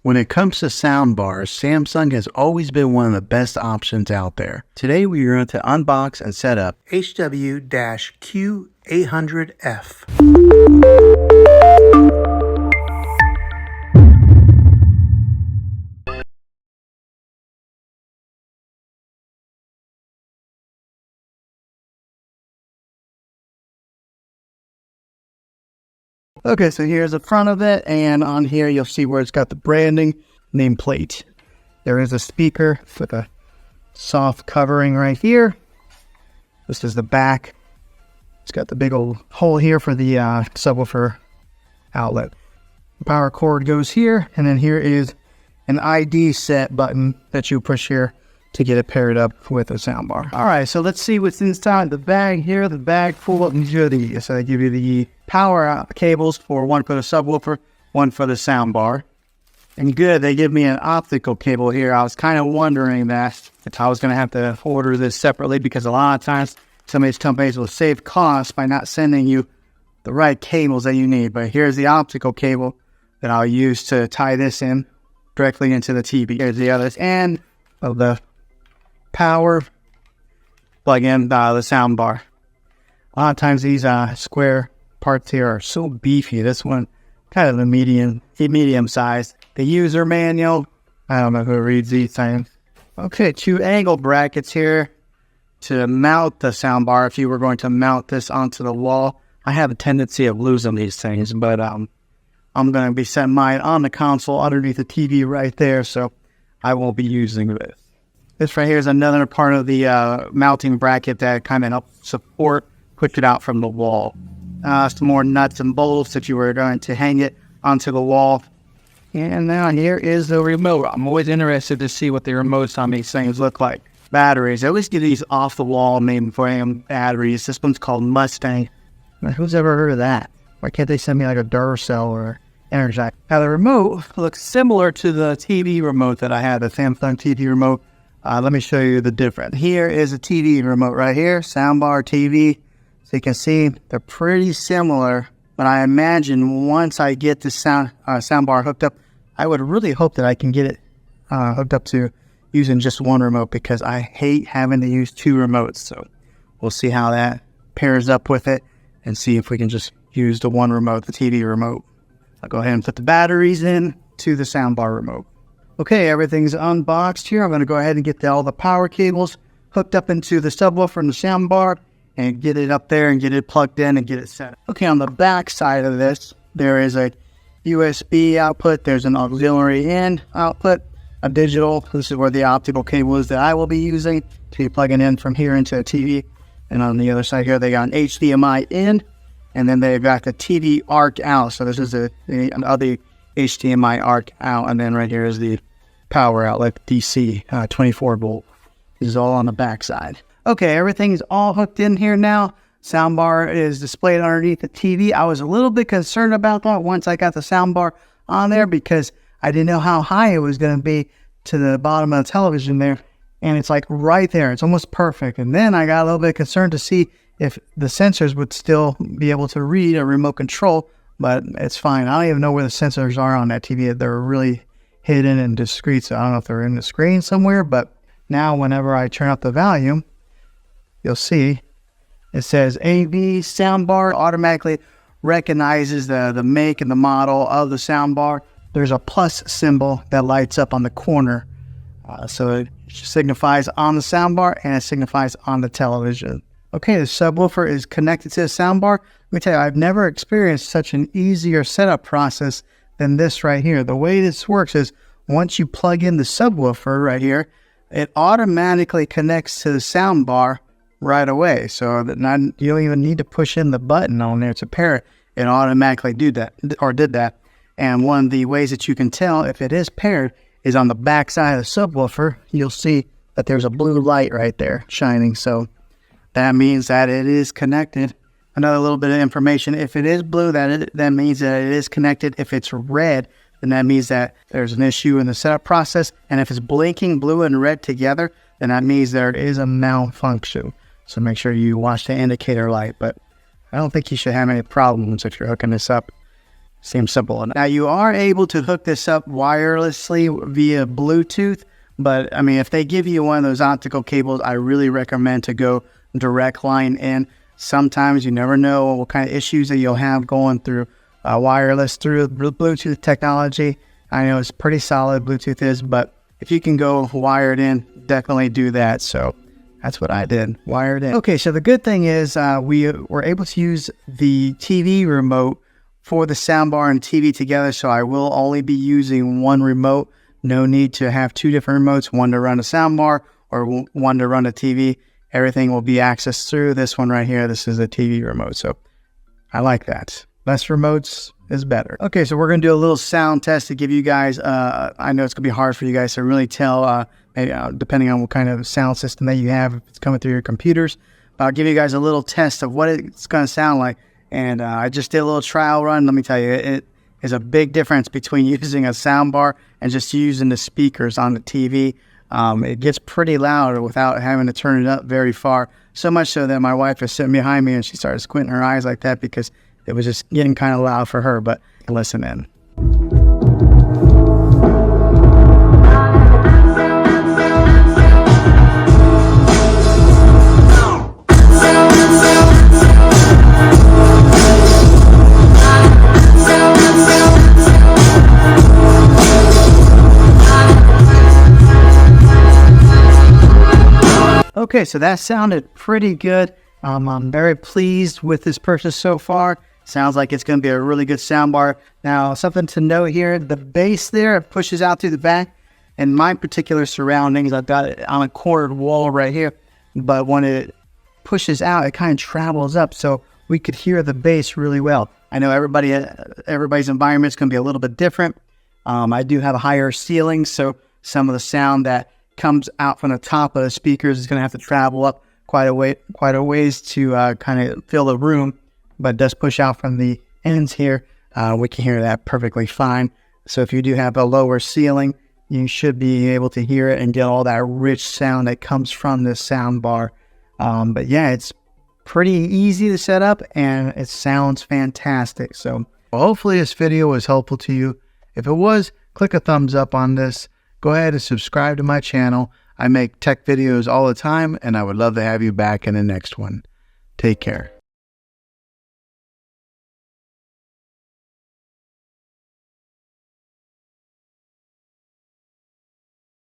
When it comes to soundbars, Samsung has always been one of the best options out there. Today we are going to unbox and set up HW-Q800F. Okay, so here's the front of it, and on here you'll see where it's got the branding nameplate. There is a speaker with a soft covering right here. This is the back. It's got the big old hole here for the subwoofer outlet. The power cord goes here, and then here is an ID set button that you push here to get it paired up with a soundbar. All right, so let's see what's inside the bag here. The bag full of these. So they give you the power cables for one for the subwoofer, one for the soundbar. And good, they give me an optical cable here. I was kind of wondering that if I was going to have to order this separately, because a lot of times some of these companies will save costs by not sending you the right cables that you need. But here's the optical cable that I'll use to tie this in directly into the TV. Here's the other end of the power plug in the soundbar. A lot of times these square parts here are so beefy. This one kind of the medium size. The user manual, I don't know who reads these things. Okay, 2 angle brackets here to mount the soundbar if you were going to mount this onto the wall. I have a tendency of losing these things, but I'm going to be setting mine on the console underneath the TV right there, so I won't be using this. This right here is another part of the mounting bracket that kind of helps support, push it out from the wall. Some more nuts and bolts if you were going to hang it onto the wall. And now here is the remote. I'm always interested to see what the remotes on these things look like. Batteries. I always get these off the wall named for batteries. This one's called Mustang. Now, who's ever heard of that? Why can't they send me like a Duracell or Energize? Now the remote looks similar to the TV remote that I had, the Samsung TV remote. Let me show you the difference. Here is a TV remote right here, soundbar TV. So you can see they're pretty similar, but I imagine once I get the soundbar hooked up, I would really hope that I can get it hooked up to using just one remote, because I hate having to use 2 remotes. So we'll see how that pairs up with it and see if we can just use the one remote, the TV remote. I'll go ahead and put the batteries in to the soundbar remote. Okay, everything's unboxed here. I'm going to go ahead and get all the power cables hooked up into the subwoofer and the soundbar and get it up there and get it plugged in and get it set. Okay, on the back side of this, there is a USB output. There's an auxiliary in output, a digital. This is where the optical cable is that I will be using to plug it in from here into a TV. And on the other side here, they got an HDMI in, and then they've got the TV arc out. So this is the other HDMI arc out, and then right here is the power outlet, DC 24 volt. This is all on the back side. Okay, everything's all hooked in here now. Soundbar is displayed underneath the TV. I was a little bit concerned about that once I got the soundbar on there, because I didn't know how high it was going to be to the bottom of the television there. And it's like right there. It's almost perfect. And then I got a little bit concerned to see if the sensors would still be able to read a remote control, but it's fine. I don't even know where the sensors are on that TV. They're really hidden and discreet, so I don't know if they're in the screen somewhere, but now whenever I turn up the volume, you'll see it says AV soundbar. Automatically recognizes the make and the model of the soundbar. There's a plus symbol that lights up on the corner. So it signifies on the soundbar and it signifies on the television. Okay, the subwoofer is connected to the soundbar. Let me tell you, I've never experienced such an easier setup process than this right here. The way this works is once you plug in the subwoofer right here, it automatically connects to the soundbar right away. So that you don't even need to push in the button on there to pair it. It automatically did that. And one of the ways that you can tell if it is paired is on the back side of the subwoofer. You'll see that there's a blue light right there shining. So that means that it is connected. Another little bit of information: if it is blue, that means that it is connected. If it's red, then that means that there's an issue in the setup process. And if it's blinking blue and red together, then that means there is a malfunction. So make sure you watch the indicator light. But I don't think you should have any problems if you're hooking this up Seems simple enough. Now you are able to hook this up wirelessly via Bluetooth, but I mean, if they give you one of those optical cables, I really recommend to go direct line in. Sometimes you never know what kind of issues that you'll have going through wireless through Bluetooth technology. I know it's pretty solid, Bluetooth is, but if you can go wired in, definitely do that. So that's what I did, wired in. Okay, so the good thing is we were able to use the TV remote for the soundbar and TV together, so I will only be using one remote. No need to have two different remotes, one to run a soundbar or one to run a TV. Everything will be accessed through this one right here. This is a TV remote, so I like that. Less remotes is better. Okay, so we're going to do a little sound test to give you guys, I know it's going to be hard for you guys to really tell, maybe, depending on what kind of sound system that you have, if it's coming through your computers. But I'll give you guys a little test of what it's going to sound like. And I just did a little trial run. Let me tell you, it is a big difference between using a soundbar and just using the speakers on the TV. It gets pretty loud without having to turn it up very far. So much so that my wife is sitting behind me and she started squinting her eyes like that because it was just getting kind of loud for her. But listen in. Okay, so that sounded pretty good. I'm very pleased with this purchase so far. Sounds like it's going to be a really good soundbar. Now, something to note here, the bass there, it pushes out through the back. In my particular surroundings, I've got it on a cornered wall right here. But when it pushes out, it kind of travels up, so we could hear the bass really well. I know everybody's environment is going to be a little bit different. I do have a higher ceiling, so some of the sound that comes out from the top of the speakers is going to have to travel up quite a ways to kind of fill the room, but it does push out from the ends here. We can hear that perfectly fine. So if you do have a lower ceiling, you should be able to hear it and get all that rich sound that comes from this sound bar. But yeah, it's pretty easy to set up and it sounds fantastic. So hopefully this video was helpful to you. If it was, click a thumbs up on this. Go ahead and subscribe to my channel. I make tech videos all the time, and I would love to have you back in the next one. Take care.